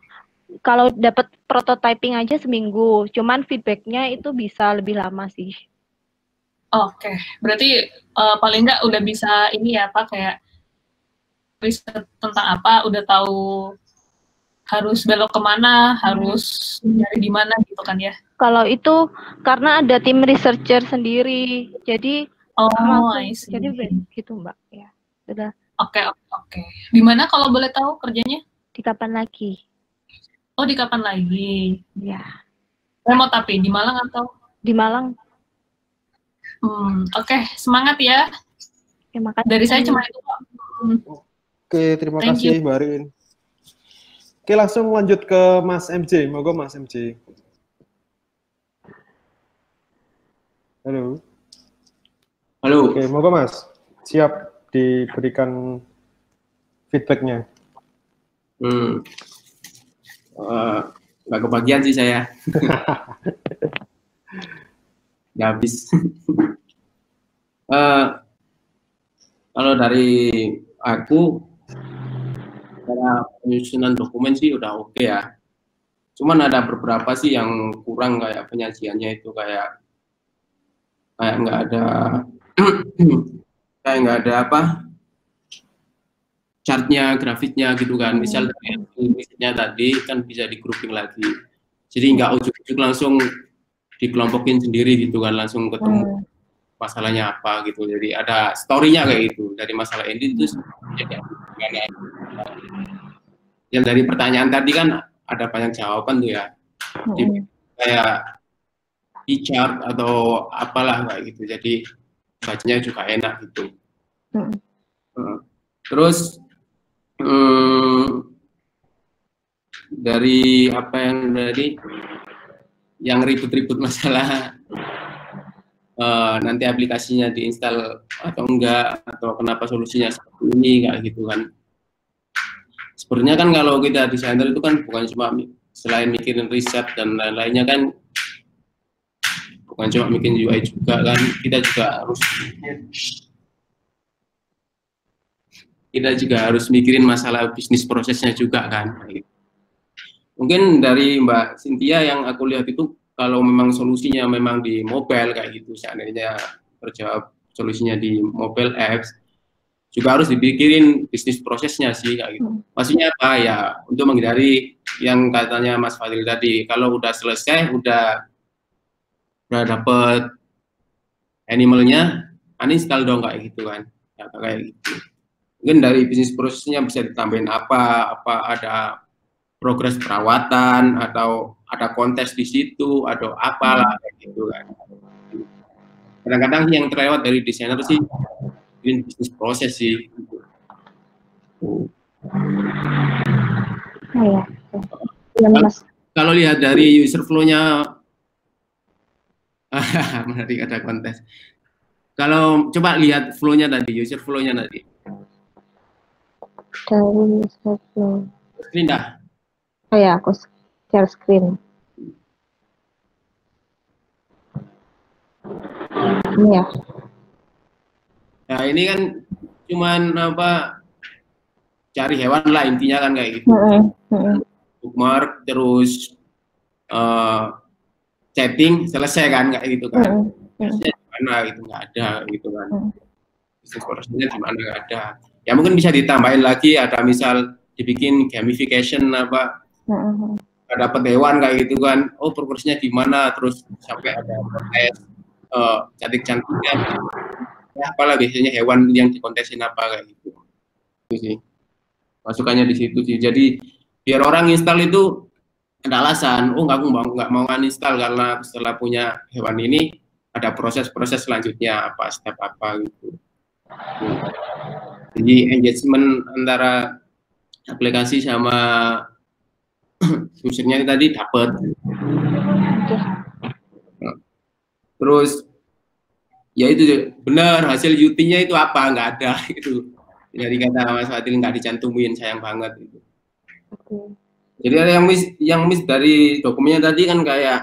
Kalau dapat prototyping aja seminggu, cuman feedbacknya itu bisa lebih lama sih. Oke, berarti paling nggak udah bisa ini ya Pak, kayak riset tentang apa, udah tahu harus belok kemana, harus nyari di mana gitu kan ya? Kalau itu karena ada tim researcher sendiri, jadi jadi gitu Mbak ya. Udah. Oke. Di mana kalau boleh tahu kerjanya? Di Kapan Lagi. Oh, di Kapan Lagi? Ya. Remote tapi di Malang atau? Di Malang. Oke, semangat ya. Terima kasih. Dari saya cuma itu Pak. Oke, terima kasih Mbak Arin. Oke, langsung lanjut ke Mas MJ. Moga Mas MJ. Halo. Oke, moga Mas. Siap diberikan feedback-nya. Nggak kebagian sih saya. Nggak habis. Kalau dari aku, cara penyusunan dokumen sih udah oke ya. Cuman ada beberapa sih yang kurang, kayak penyajiannya itu kayak nggak ada chartnya, grafiknya gitu kan. Misal misalnya tadi kan bisa di grouping lagi, jadi nggak ujuk-ujuk langsung dikelompokin sendiri gitu kan, langsung ketemu masalahnya apa gitu. Jadi ada story-nya kayak gitu, dari masalah ini terus yang dari pertanyaan tadi kan ada banyak jawaban tuh ya, kayak e-chart atau apalah kayak gitu, jadi bacanya juga enak gitu. Terus dari apa yang tadi yang ribut-ribut masalah nanti aplikasinya diinstal atau enggak, atau kenapa solusinya seperti ini kayak gitu kan. Sebenarnya kan kalau kita desainer itu kan bukan cuma selain mikirin riset dan lain-lainnya kan, bukan cuma bikin UI juga kan, kita juga harus mikirin masalah bisnis prosesnya juga kan. Mungkin dari Mbak Cynthia yang aku lihat itu, kalau memang solusinya memang di mobile kayak gitu, seandainya terjawab solusinya di mobile apps, juga harus dipikirin bisnis prosesnya sih kayak gitu. Maksudnya apa ya, untuk menghindari yang katanya Mas Fadil tadi, kalau udah selesai, udah dapet animalnya, uninstall dong kayak gitu kan, ya, kayak gitu. Mungkin dari bisnis prosesnya bisa ditambahin apa ada progres perawatan atau ada kontes di situ atau apalah kayak gitu kan. Kadang-kadang yang terlewat dari desainer sih bisnis proses sih. Iya. Ya, Mas. Kalau lihat dari user flow-nya, menarik ada kontes. Kalau coba lihat flow-nya tadi, user flow-nya tadi. Dari user flow. Screen dah. Oh ya, aku share screen. Ini ya. Nah ini kan cuman apa, cari hewan lah intinya kan kayak gitu. Bookmark terus chatting selesai kan kayak gitu kan. Mana gitu nggak ada gitu kan. Bisnis prosesnya di mana nggak ada. Ya mungkin bisa ditambahin lagi, ada misal dibikin gamification apa. Dapat hewan kayak gitu kan. Oh progresnya gimana, terus sampai ada kontes cantik-cantiknya. Ya, apalah biasanya hewan yang dikontesin apa kayak gitu. Itu sih. Masukannya di situ sih. Jadi biar orang install itu ada alasan. Oh nggak mau uninstall karena setelah punya hewan ini ada proses-proses selanjutnya apa step apa gitu. Jadi engagement antara aplikasi sama usernya tadi dapat. Terus ya itu benar, hasil UT-nya itu apa, nggak ada itu. Jadi kata Mas Fadil nggak dicantumin, sayang banget itu. Jadi ada yang miss dari dokumennya tadi kan kayak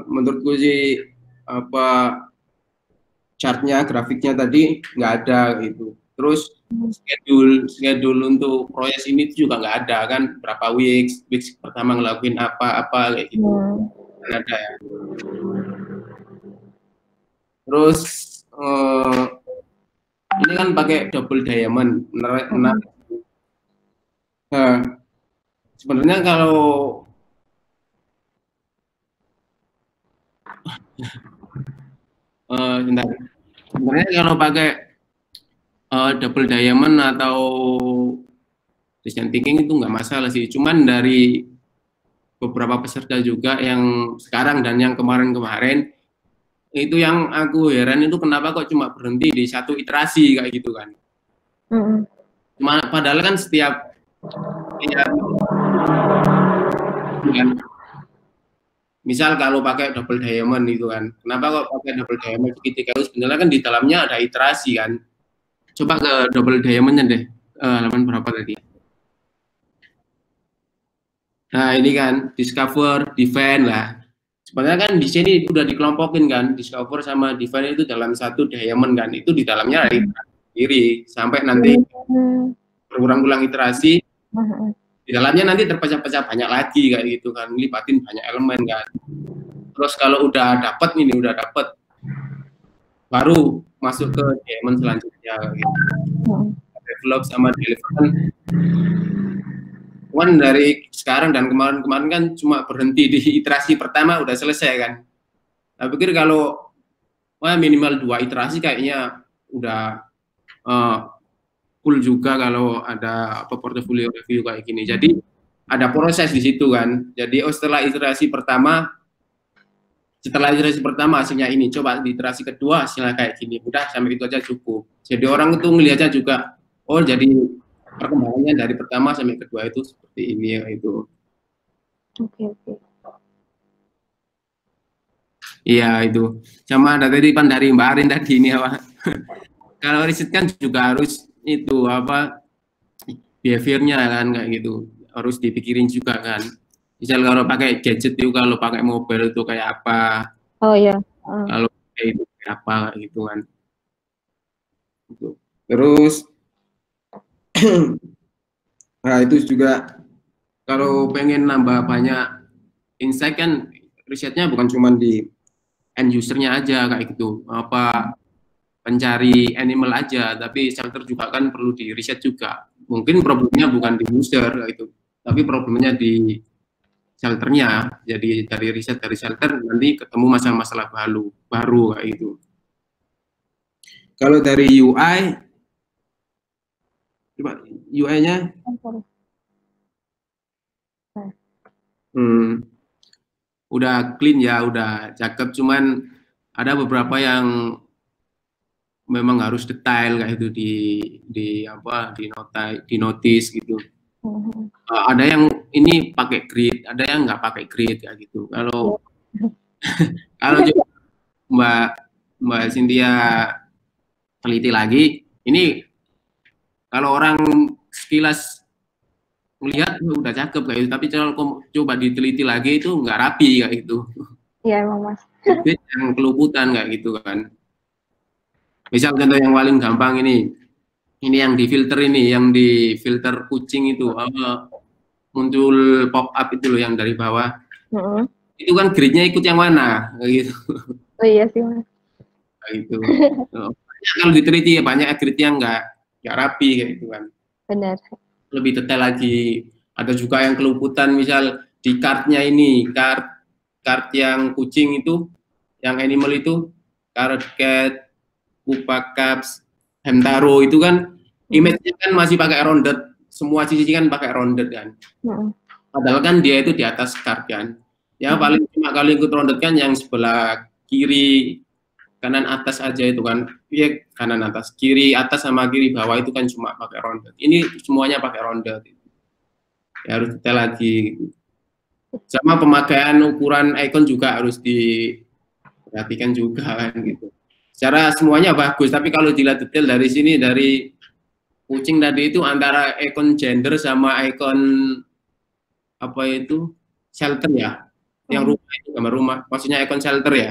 menurutku sih apa chartnya, grafiknya tadi nggak ada gitu. Terus schedule untuk proyek ini juga nggak ada kan, berapa weeks pertama ngelakuin apa kayak gitu. Nggak ada ya. Terus ini kan pakai double diamond, sebenarnya kalau sebenarnya kalau pakai double diamond atau design thinking itu nggak masalah sih, cuman dari beberapa peserta juga yang sekarang dan yang kemarin-kemarin itu yang aku heran itu kenapa kok cuma berhenti di satu iterasi kayak gitu kan. Cuma padahal kan setiap kan, misal kalau pakai double diamond itu kan, kenapa kok pakai double diamond segitiga itu, sebenarnya kan di dalamnya ada iterasi kan. Coba ke double diamondnya deh, halaman berapa tadi? Nah ini kan discover, define lah. Sebenarnya kan di sini udah dikelompokin kan, discover sama define itu dalam satu diamond kan, itu di dalamnya ada sendiri sampai nanti berulang-ulang iterasi, di dalamnya nanti terpecah-pecah banyak lagi kayak gitu kan, lipatin banyak elemen kan. Terus kalau udah dapet baru masuk ke diamond selanjutnya gitu. Develop sama deliver kan dari sekarang dan kemarin-kemarin kan cuma berhenti di iterasi pertama udah selesai kan. Saya pikir kalau minimal 2 iterasi kayaknya udah full juga kalau ada portfolio review kayak gini. Jadi ada proses di situ kan. Jadi setelah iterasi pertama hasilnya ini, coba di iterasi kedua hasilnya kayak gini. Udah sampai itu aja cukup. Jadi orang itu melihatnya juga, oh jadi perkembangannya dari pertama sampai kedua itu seperti ini ya itu. Oke. Iya itu. Sama ada tadi pan dari Mbak Arin tadi ini apa? Kalau riset kan juga harus itu apa behaviornya kan kayak gitu. Harus dipikirin juga kan. Misal kalau pakai gadget itu, kalau pakai mobile itu kayak apa? Oh ya. Kalau kayak itu kayak apa gitu kan. Gitu. Terus nah itu juga kalau pengen nambah banyak insight kan risetnya bukan cuma di end usernya aja kayak gitu, apa pencari animal aja, tapi shelter juga kan perlu di riset juga. Mungkin problemnya bukan di user itu, tapi problemnya di shelternya. Jadi dari riset dari shelter nanti ketemu masalah-masalah baru kayak gitu. Kalau dari UI, coba UI-nya, udah clean ya, udah cakep. Cuman ada beberapa yang memang harus detail kayak itu di notice gitu. Ada yang ini pakai grid, ada yang nggak pakai grid kayak gitu. Kalau kalau Mbak Cynthia teliti lagi, ini kalau orang sekilas melihat udah cakep kayak gitu, tapi kalau coba diteliti lagi itu nggak rapi kayak gitu. Iya emang Mas. Yang keluputan kayak gitu kan. Misal contoh yang paling gampang ini yang difilter yang difilter kucing itu muncul pop up itu loh yang dari bawah. Itu kan gridnya ikut yang mana kayak gitu. Oh iya sih Mas. Kayak gitu. Kalau diteliti ya banyak grid yang nggak rapi kayak gitu kan. Benar. Lebih detail lagi. Ada juga yang keluputan misal di kartnya ini, kart yang kucing itu, yang animal itu, carrot cat, Pupa Caps, Hamtaro itu kan image-nya kan masih pakai rounded, semua sisi kan pakai rounded kan. Padahal kan dia itu di atas kart kan. Ya paling cuma kali ikut rounded kan yang sebelah kiri kanan atas aja itu kan. Iya kanan atas, kiri atas sama kiri bawah itu kan cuma pakai rounded. Ini semuanya pakai rounded. Ya harus detail lagi. Sama pemakaian ukuran icon juga harus diperhatikan juga kan gitu. Secara semuanya bagus, tapi kalau dilihat detail dari sini, dari kucing tadi itu antara icon gender sama icon apa itu shelter ya, yang rumah itu gambar rumah, maksudnya icon shelter ya.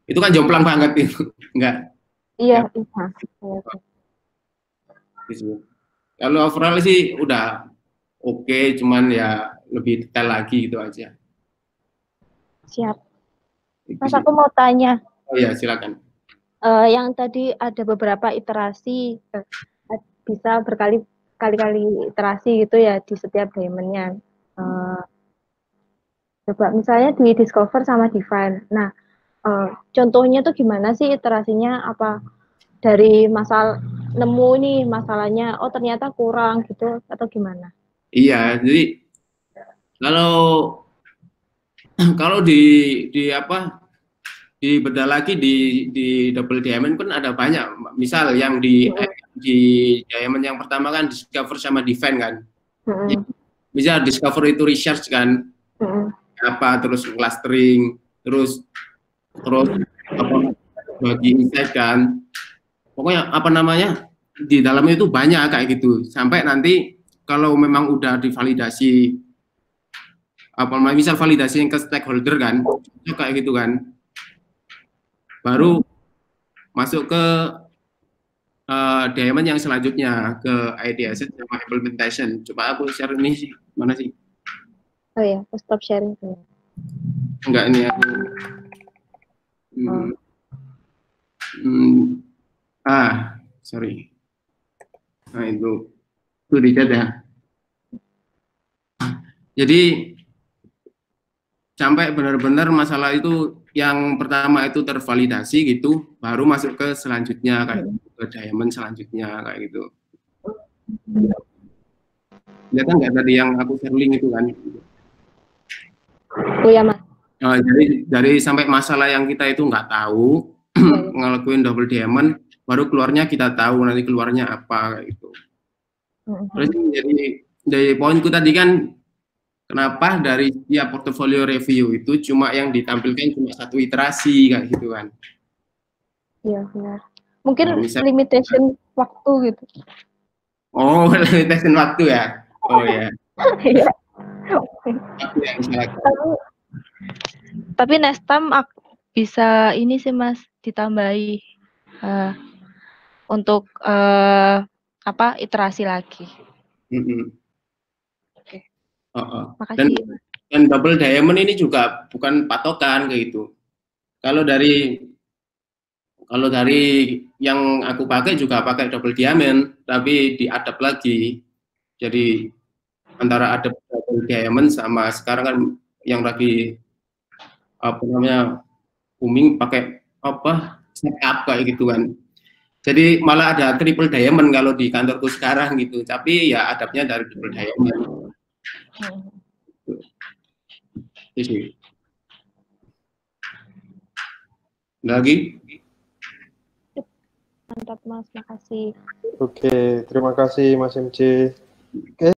Itu kan jomplang banget itu, enggak? Iya. Kalau overall sih udah oke, cuman ya lebih detail lagi gitu aja. Siap. Mas aku mau tanya. Oh iya, silakan. Yang tadi ada beberapa iterasi, bisa berkali-kali iterasi gitu ya di setiap diamondnya. Coba misalnya di discover sama define. Nah, contohnya tuh gimana sih iterasinya? Apa dari nemu nih masalahnya, oh ternyata kurang gitu atau gimana? Iya, jadi kalau di bedah lagi di double diamond kan ada banyak. Misal yang di diamond yang pertama kan discover sama defend kan. Misal discover itu research kan. Apa terus clustering, terus apa bagi insight kan. Pokoknya apa namanya? Di dalamnya itu banyak kayak gitu. Sampai nanti kalau memang udah divalidasi misal validasi yang ke stakeholder kan, kayak gitu kan. Baru masuk ke diamond yang selanjutnya ke ideation sama implementation. Coba aku share ini sih, mana sih? Oh ya, aku stop sharing. Enggak, ini aku. Sorry. Nah itu dicet ya. Jadi sampai benar-benar masalah itu yang pertama itu tervalidasi gitu, baru masuk ke selanjutnya kayak ke diamond selanjutnya kayak gitu. Lihat nggak tadi yang aku share link itu kan? Oh ya Mas. Jadi dari sampai masalah yang kita itu nggak tahu ngelakuin double diamond, baru keluarnya kita tahu nanti keluarnya apa kayak gitu. Terus jadi dari poinku tadi kan, kenapa dari tiap portfolio review itu cuma yang ditampilkan cuma satu iterasi kayak gitu kan? Iya benar. Mungkin limitation waktu gitu. Oh, limitation waktu ya? Oh ya. Iya. Tapi next time bisa ini sih Mas ditambahi untuk iterasi lagi. Makasih. Dan double diamond ini juga bukan patokan kayak gitu. Kalau dari yang aku pakai juga pakai double diamond, tapi diadap lagi. Jadi antara adap double diamond sama sekarang kan yang lagi apa namanya booming pakai apa setup kayak gitu kan. Jadi malah ada triple diamond kalau di kantorku sekarang gitu. Tapi ya adapnya dari double diamond. Itu sih. Lagi? Mantap Mas, makasih. Oke, terima kasih Mas MC. Oke.